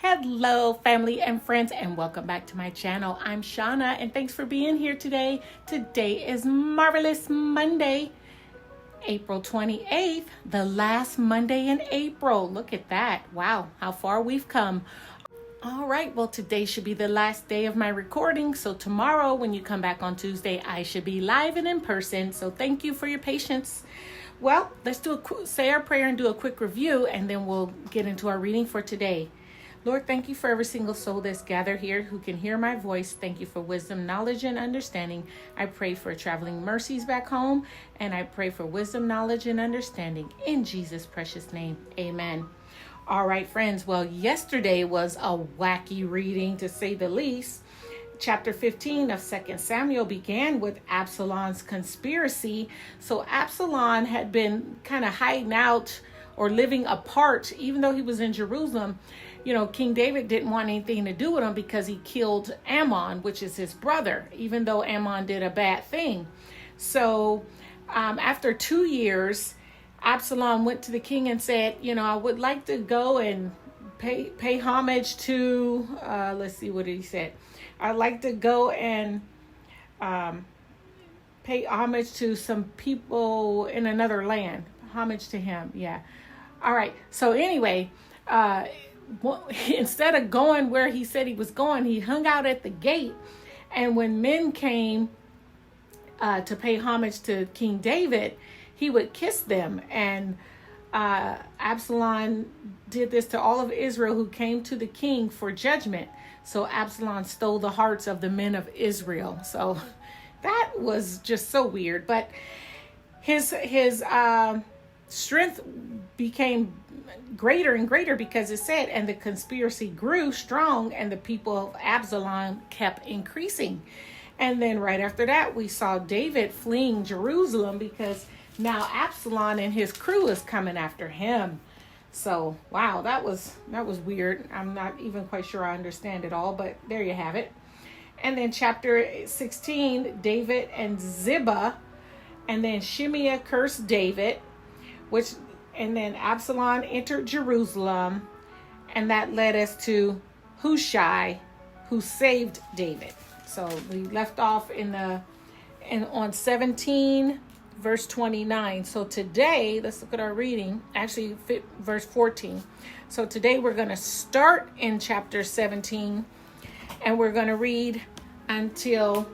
Hello, family and friends, and welcome back to my channel. I'm Shauna, and thanks for being here today. Today is Marvelous Monday, April 28th, the last Monday in April. Look at that. Wow, how far we've come. All right, well, today should be the last day of my recording. So tomorrow, when you come back on Tuesday, I should be live and in person. So thank you for your patience. Well, let's say our prayer and do a quick review, and then we'll get into our reading for today. Lord, thank you for every single soul that's gathered here who can hear my voice. Thank you for wisdom, knowledge, and understanding. I pray for traveling mercies back home, and I pray for wisdom, knowledge, and understanding. In Jesus' precious name, amen. All right, friends. Well, yesterday was a wacky reading, to say the least. Chapter 15 of 2 Samuel began with Absalom's conspiracy. So Absalom had been kind of hiding out or living apart, even though he was in Jerusalem. You know, King David didn't want anything to do with him because he killed Ammon, which is his brother, even though Ammon did a bad thing. So after 2 years, Absalom went to the king and said, you know, I would like to go and pay homage to, let's see what he said. I'd like to go and pay homage to some people in another land. Homage to him, yeah. All right, so anyway, instead of going where he said he was going, he hung out at the gate. And when men came to pay homage to King David, he would kiss them. And Absalom did this to all of Israel who came to the king for judgment. So Absalom stole the hearts of the men of Israel. So that was just so weird. But his strength became greater and greater, because it said, and the conspiracy grew strong, and the people of Absalom kept increasing. And then right after that, we saw David fleeing Jerusalem, because now Absalom and his crew is coming after him. So, wow, that was weird. I'm not even quite sure I understand it all, but there you have it. And then chapter 16, David and Ziba, and then Shimei cursed David, and then Absalom entered Jerusalem, and that led us to Hushai, who saved David. So we left off on 17, verse 29. So today, let's look at our reading, actually verse 14. So today we're going to start in chapter 17, and we're going to read until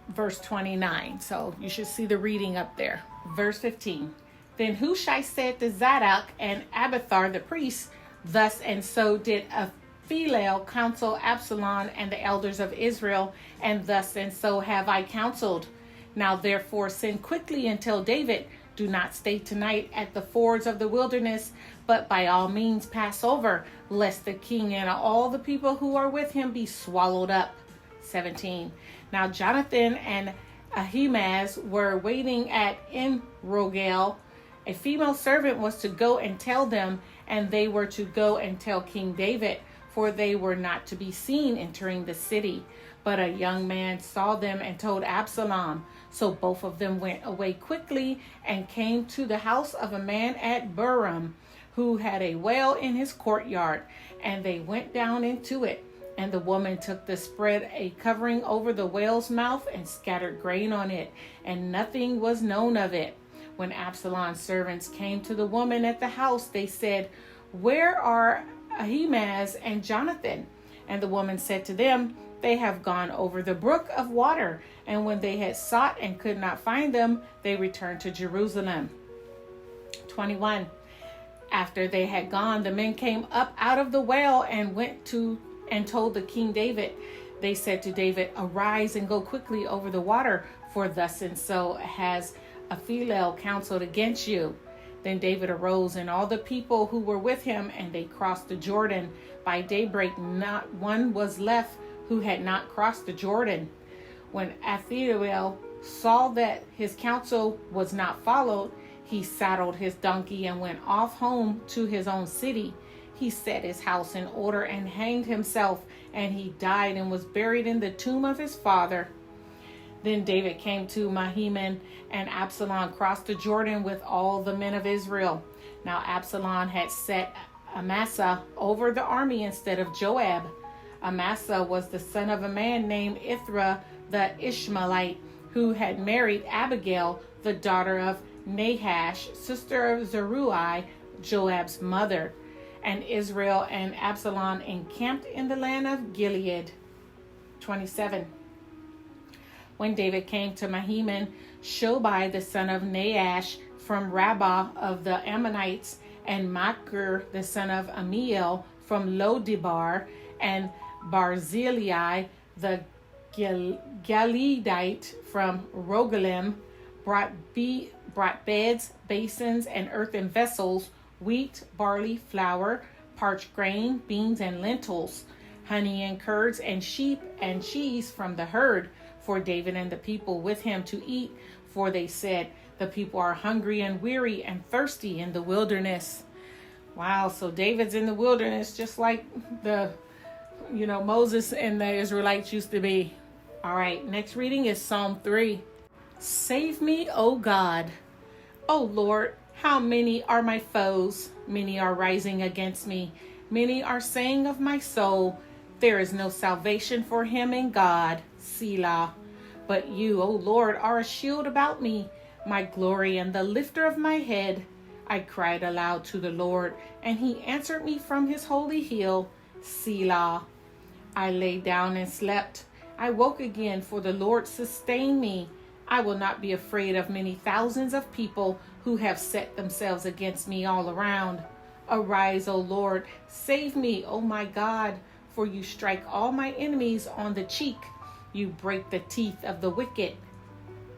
verse 29. So you should see the reading up there. Verse 15. Then Hushai said to Zadok and Abiathar the priests, thus and so did Ahithophel counsel Absalom and the elders of Israel, and thus and so have I counseled. Now therefore send quickly and tell David, do not stay tonight at the fords of the wilderness, but by all means pass over, lest the king and all the people who are with him be swallowed up. 17. Now Jonathan and Ahimaaz were waiting at En-Rogel. A female servant was to go and tell them, and they were to go and tell King David, for they were not to be seen entering the city. But a young man saw them and told Absalom. So both of them went away quickly and came to the house of a man at Buram, who had a well in his courtyard, and they went down into it. And the woman took the spread a covering over the well's mouth and scattered grain on it, and nothing was known of it. When Absalom's servants came to the woman at the house, they said, where are Ahimaaz and Jonathan? And the woman said to them, they have gone over the brook of water. And when they had sought and could not find them, they returned to Jerusalem. 21. After they had gone, the men came up out of the well and went to and told the king David. They said to David, arise and go quickly over the water, for thus and so has Ahithophel counseled against you. Then David arose and all the people who were with him, and they crossed the Jordan. By daybreak, not one was left who had not crossed the Jordan. When Ahithophel saw that his counsel was not followed, he saddled his donkey and went off home to his own city. He set his house in order and hanged himself, and he died and was buried in the tomb of his father. Then David came to Mahim, and Absalom crossed the Jordan with all the men of Israel. Now Absalom had set Amasa over the army instead of Joab. Amasa was the son of a man named Ithra the Ishmaelite, who had married Abigail, the daughter of Nahash, sister of Zeruiah, Joab's mother. And Israel and Absalom encamped in the land of Gilead. 27. When David came to Mahim, Shobai, the son of Nahash, from Rabbah of the Ammonites, and Machir, the son of Amiel, from Lodebar, and Barzillai, the Gileadite, from Rogelim, brought beds, basins, and earthen vessels, wheat, barley, flour, parched grain, beans, and lentils, honey and curds, and sheep and cheese from the herd, for David and the people with him to eat. For they said, the people are hungry and weary and thirsty in the wilderness. Wow, so David's in the wilderness just like Moses and the Israelites used to be. All right, next reading is Psalm 3. Save me, O God. O Lord, how many are my foes? Many are rising against me. Many are saying of my soul, there is no salvation for him in God. Selah. But you, O Lord, are a shield about me, my glory and the lifter of my head. I cried aloud to the Lord, and he answered me from his holy hill. Selah. I lay down and slept. I woke again, for the Lord sustained me. I will not be afraid of many thousands of people who have set themselves against me all around. Arise, O Lord, save me, O my God, for you strike all my enemies on the cheek. You break the teeth of the wicked.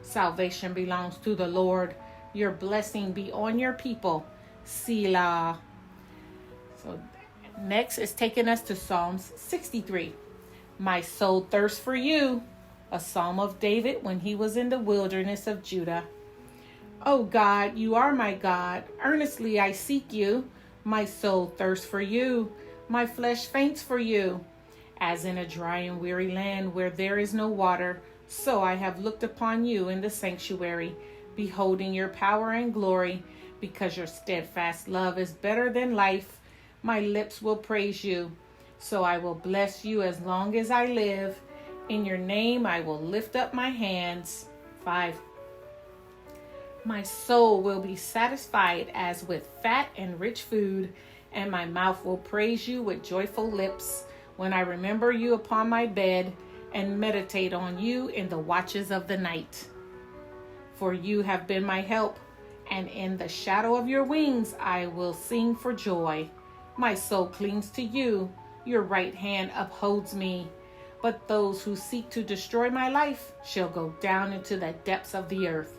Salvation belongs to the Lord. Your blessing be on your people. Selah. So next is taking us to Psalms 63. My soul thirsts for you. A psalm of David when he was in the wilderness of Judah. O God, you are my God. Earnestly I seek you. My soul thirsts for you. My flesh faints for you. As in a dry and weary land where there is no water, so I have looked upon you in the sanctuary, beholding your power and glory, because your steadfast love is better than life. My lips will praise you, so I will bless you as long as I live. In your name I will lift up my hands. 5. My soul will be satisfied as with fat and rich food, and my mouth will praise you with joyful lips, when I remember you upon my bed and meditate on you in the watches of the night. For you have been my help, and in the shadow of your wings I will sing for joy. My soul clings to you. Your right hand upholds me. But those who seek to destroy my life shall go down into the depths of the earth.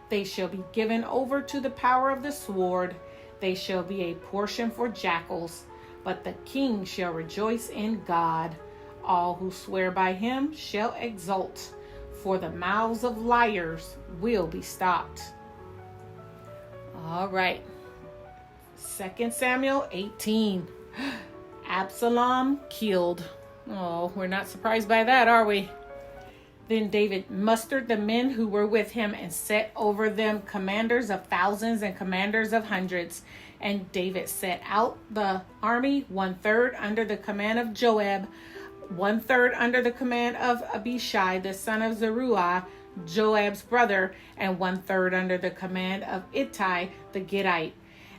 They shall be given over to the power of the sword. They shall be a portion for jackals. But the king shall rejoice in God. All who swear by him shall exult, for the mouths of liars will be stopped. All right. 2 Samuel 18. Absalom killed. Oh, we're not surprised by that, are we? Then David mustered the men who were with him and set over them commanders of thousands and commanders of hundreds. And David set out the army, 1/3 under the command of Joab, 1/3 under the command of Abishai, the son of Zeruiah, Joab's brother, and 1/3 under the command of Ittai, the Gittite.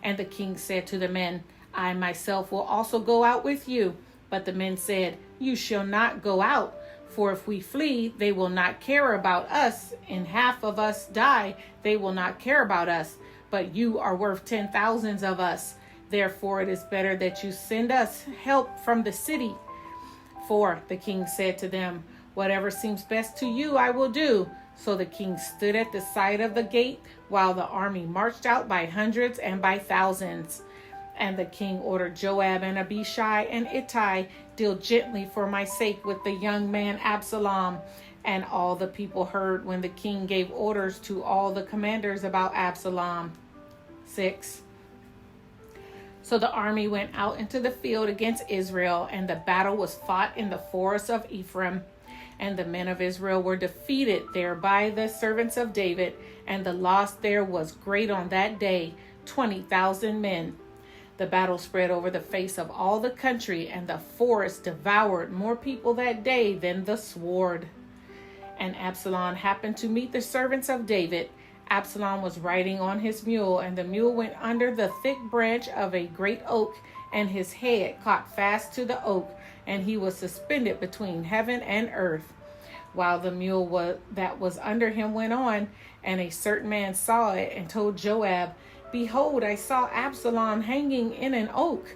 And the king said to the men, I myself will also go out with you. But the men said, you shall not go out, for if we flee, they will not care about us, and half of us die, they will not care about us. But you are worth 10,000s of us. Therefore it is better that you send us help from the city. For the king said to them, whatever seems best to you I will do. So the king stood at the side of the gate, while the army marched out by hundreds and by thousands. And the king ordered Joab and Abishai and Ittai, deal gently for my sake with the young man Absalom. And all the people heard when the king gave orders to all the commanders about Absalom. 6. So the army went out into the field against Israel, and the battle was fought in the forest of Ephraim. And the men of Israel were defeated there by the servants of David, and the loss there was great on that day, 20,000 men. The battle spread over the face of all the country, and the forest devoured more people that day than the sword. And Absalom happened to meet the servants of David. Absalom was riding on his mule, and the mule went under the thick branch of a great oak, and his head caught fast to the oak, and he was suspended between heaven and earth. While the mule that was under him went on, and a certain man saw it and told Joab, "Behold, I saw Absalom hanging in an oak."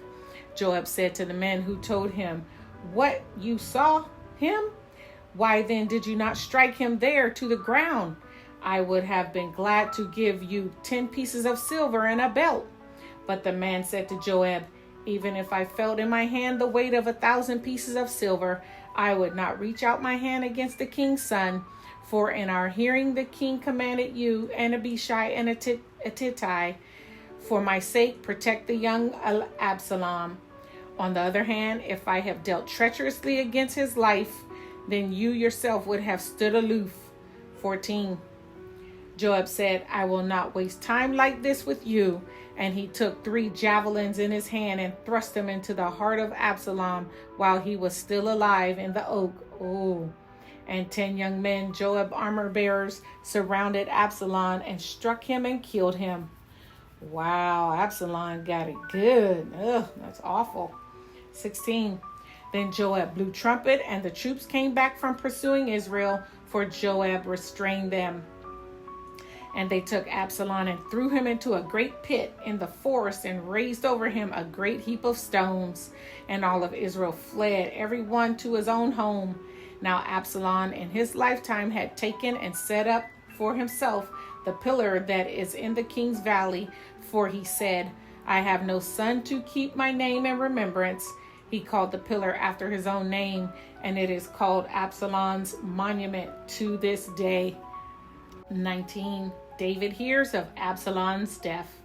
Joab said to the men who told him, "What, you saw him? Why then did you not strike him there to the ground? I would have been glad to give you 10 pieces of silver and a belt." But the man said to Joab, "Even if I felt in my hand the weight of 1,000 pieces of silver, I would not reach out my hand against the king's son. For in our hearing the king commanded you and Abishai and Ittai, for my sake, protect the young Absalom. On the other hand, if I have dealt treacherously against his life, then you yourself would have stood aloof." 14. Joab said, "I will not waste time like this with you." And he took 3 javelins in his hand and thrust them into the heart of Absalom while he was still alive in the oak. And 10 young men, Joab armor bearers, surrounded Absalom and struck him and killed him. Wow, Absalom got it good. That's awful. 16. Then Joab blew trumpet, and the troops came back from pursuing Israel, for Joab restrained them. And they took Absalom and threw him into a great pit in the forest and raised over him a great heap of stones. And all of Israel fled, every one to his own home. Now Absalom in his lifetime had taken and set up for himself the pillar that is in the king's valley, for he said, "I have no son to keep my name in remembrance." He called the pillar after his own name, and it is called Absalom's monument to this day. 19. David hears of Absalom's death.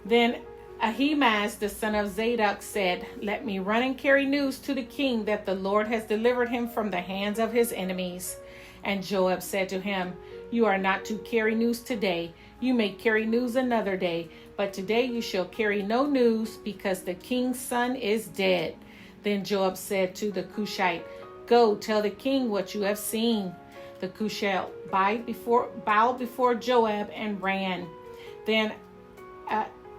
Then Ahimaaz, the son of Zadok, said, "Let me run and carry news to the king that the Lord has delivered him from the hands of his enemies." And Joab said to him, "You are not to carry news today. You may carry news another day, but today you shall carry no news, because the king's son is dead." Then Joab said to the Cushite, "Go tell the king what you have seen." The Cushite bowed before Joab and ran. Then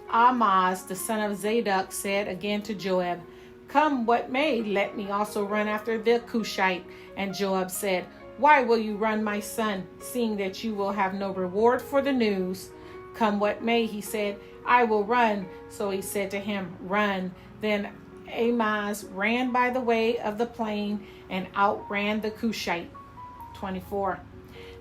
Ahimaaz, the son of Zadok, said again to Joab, "Come what may, let me also run after the Cushite." And Joab said, "Why will you run, my son, seeing that you will have no reward for the news?" "Come what may," he said, "I will run." So he said to him, "Run." Then Ahimaaz ran by the way of the plain and outran the Cushite. 24.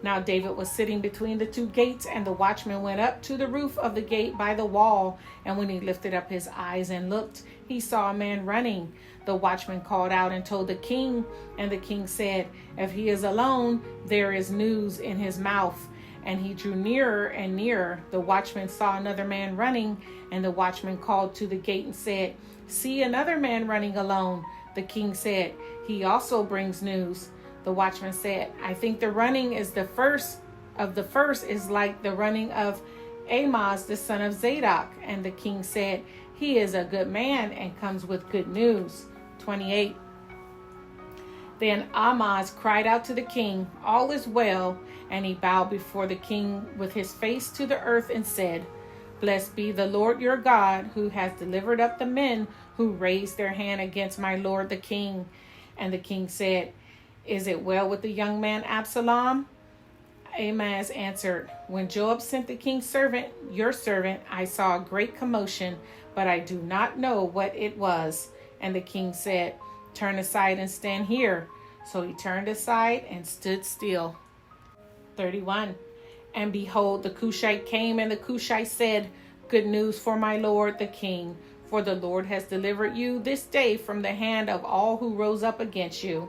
Now David was sitting between the 2 gates, and the watchman went up to the roof of the gate by the wall. And when he lifted up his eyes and looked, he saw a man running. The watchman called out and told the king, and the king said, "If he is alone, there is news in his mouth." And he drew nearer and nearer. The watchman saw another man running, and the watchman called to the gate and said, "See another man running alone." The king said, "He also brings news." The watchman said, "I think the running is the first is like the running of Ahimaaz, the son of Zadok." And the king said, "He is a good man and comes with good news." 28. Then Ahimaaz cried out to the king, "All is well." And he bowed before the king with his face to the earth and said, "Blessed be the Lord your God, who has delivered up the men who raised their hand against my lord the king." And the king said, "Is it well with the young man Absalom?" Ahimaaz answered, "When Joab sent the king's servant, your servant, I saw a great commotion, but I do not know what it was." And the king said, "Turn aside and stand here." So he turned aside and stood still. 31. And behold, the Cushite came, and the Cushite said, "Good news for my lord the king, for the Lord has delivered you this day from the hand of all who rose up against you."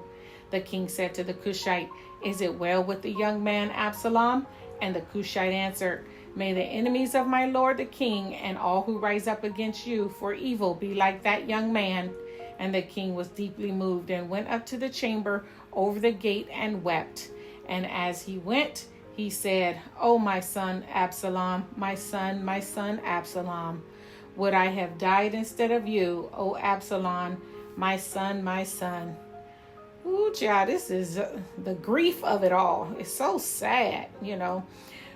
The king said to the Cushite, "Is it well with the young man Absalom?" And the Cushite answered, "May the enemies of my lord the king and all who rise up against you for evil be like that young man." And the king was deeply moved and went up to the chamber over the gate and wept. And as he went, he said, "Oh, my son Absalom, my son Absalom, Would I have died instead of you, O Absalom, my son, my son. Ooh, child, this is the grief of it all. It's so sad,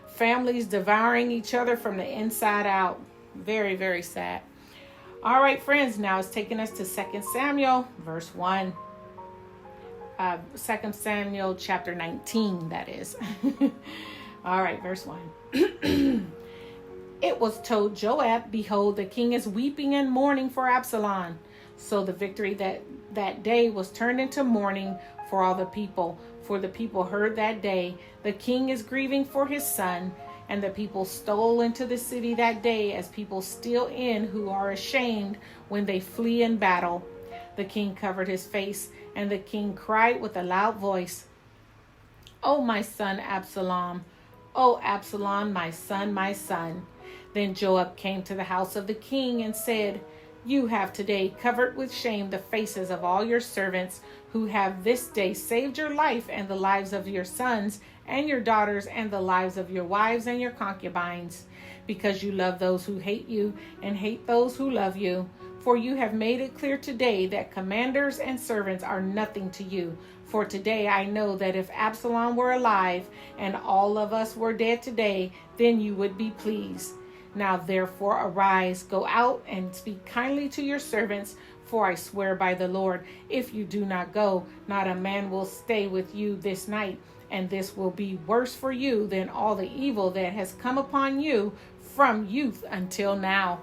Families devouring each other from the inside out. Very, very sad. All right, friends, now it's taking us to 2 Samuel, verse 1. 2 Samuel chapter 19, that is. All right, verse 1. It was told Joab, behold, the king is weeping and mourning for Absalom. So the victory that day was turned into mourning for all the people. For the people heard that day, the king is grieving for his son. And the people stole into the city that day as people steal in who are ashamed when they flee in battle. The king covered his face, and the king cried with a loud voice, "O my son Absalom, O Absalom, my son, my son." Then Joab came to the house of the king and said, "You have today covered with shame the faces of all your servants who have this day saved your life and the lives of your sons and your daughters and the lives of your wives and your concubines, because you love those who hate you and hate those who love you. For you have made it clear today that commanders and servants are nothing to you. For today I know that if Absalom were alive and all of us were dead today, then you would be pleased. Now therefore arise, go out and speak kindly to your servants, for I swear by the Lord, if you do not go, not a man will stay with you this night, and this will be worse for you than all the evil that has come upon you from youth until now."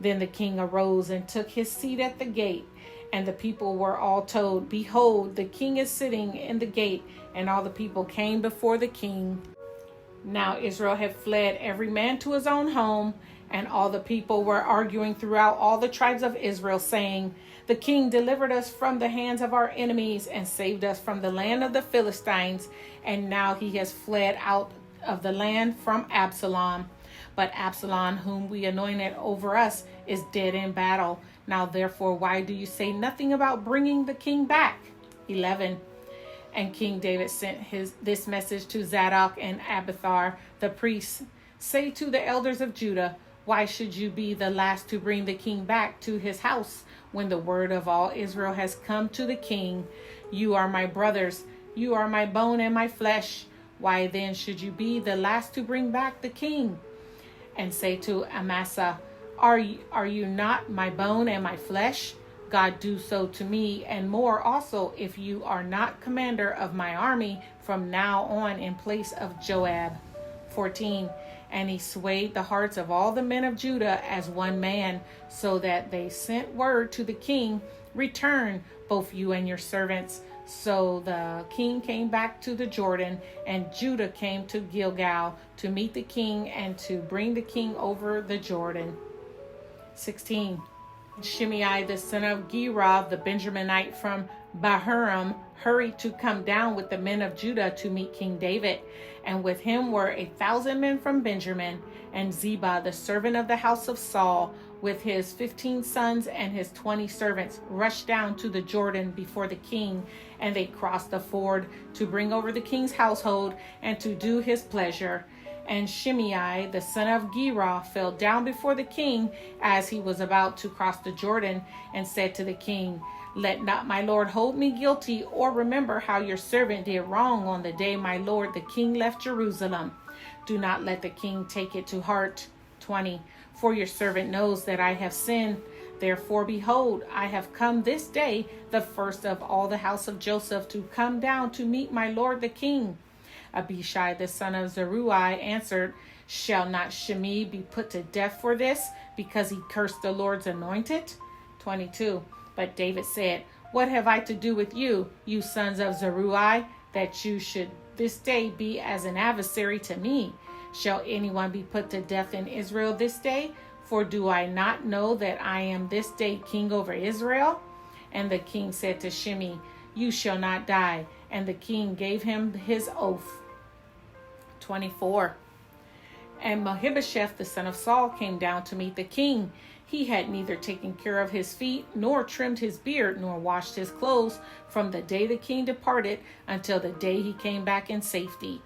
Then the king arose and took his seat at the gate, and the people were all told, "Behold, the king is sitting in the gate," and all the people came before the king. Now Israel had fled every man to his own home, and all the people were arguing throughout all the tribes of Israel, saying, "The king delivered us from the hands of our enemies and saved us from the land of the Philistines, and now he has fled out of the land from Absalom. But Absalom, whom we anointed over us, is dead in battle. Now therefore, why do you say nothing about bringing the king back?" 11. And King David sent this message to Zadok and Abiathar, the priests. "Say to the elders of Judah, why should you be the last to bring the king back to his house when the word of all Israel has come to the king? You are my brothers, you are my bone and my flesh. Why then should you be the last to bring back the king? And say to Amasa, are you not my bone and my flesh? God do so to me, and more also, if you are not commander of my army from now on in place of Joab." 14. And he swayed the hearts of all the men of Judah as one man, so that they sent word to the king, "Return, both you and your servants." So the king came back to the Jordan, and Judah came to Gilgal to meet the king and to bring the king over the Jordan. 16. Shimei, the son of Gera, the Benjaminite from Bahurim, hurried to come down with the men of Judah to meet King David. And with him were 1,000 men from Benjamin. And Ziba, the servant of the house of Saul, with his 15 sons and his 20 servants, rushed down to the Jordan before the king. And they crossed the ford to bring over the king's household and to do his pleasure. And Shimei, the son of Gera, fell down before the king as he was about to cross the Jordan, and said to the king, "Let not my lord hold me guilty, or remember how your servant did wrong on the day my lord the king left Jerusalem. Do not let the king take it to heart." 20. For your servant knows that I have sinned. Therefore, behold, I have come this day, the first of all the house of Joseph, to come down to meet my lord the king. Abishai, the son of Zeruiah, answered, "Shall not Shimei be put to death for this, because he cursed the Lord's anointed?" 22. But David said, "What have I to do with you, you sons of Zeruiah, that you should this day be as an adversary to me? Shall anyone be put to death in Israel this day? For do I not know that I am this day king over Israel?" And the king said to Shimei, "You shall not die." And the king gave him his oath. 24. And Mephibosheth, the son of Saul, came down to meet the king. He had neither taken care of his feet, nor trimmed his beard, nor washed his clothes from the day the king departed until the day he came back in safety.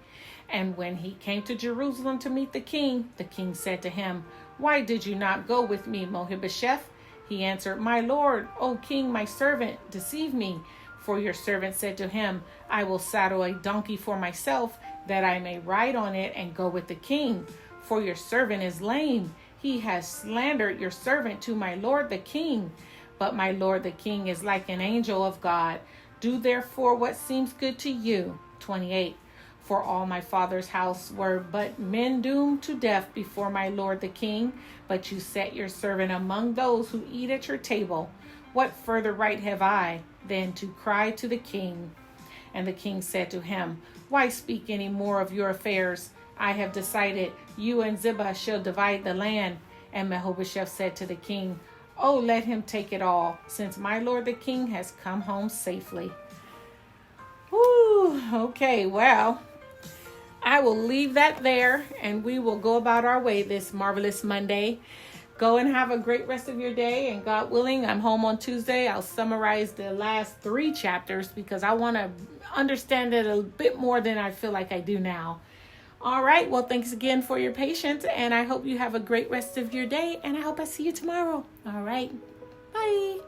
And when he came to Jerusalem to meet the king said to him, Why did you not go with me, Mephibosheth? He answered, My lord, O king, my servant deceived me. For your servant said to him, I will saddle a donkey for myself, that I may ride on it and go with the king. For your servant is lame. He has slandered your servant to my lord the king. But my lord the king is like an angel of God. Do therefore what seems good to you. 28. For all my father's house were but men doomed to death before my lord the king. But you set your servant among those who eat at your table. What further right have I than to cry to the king? And the king said to him, Why speak any more of your affairs? I have decided, you and Ziba shall divide the land. And Mephibosheth said to the king, Oh, let him take it all, since my lord the king has come home safely. Whew, okay, well, I will leave that there, and we will go about our way this marvelous Monday. Go and have a great rest of your day, and God willing, I'm home on Tuesday. I'll summarize the last 3 chapters because I want to understand it a bit more than I feel like I do now. All right, well, thanks again for your patience, and I hope you have a great rest of your day, and I hope I see you tomorrow. All right, bye.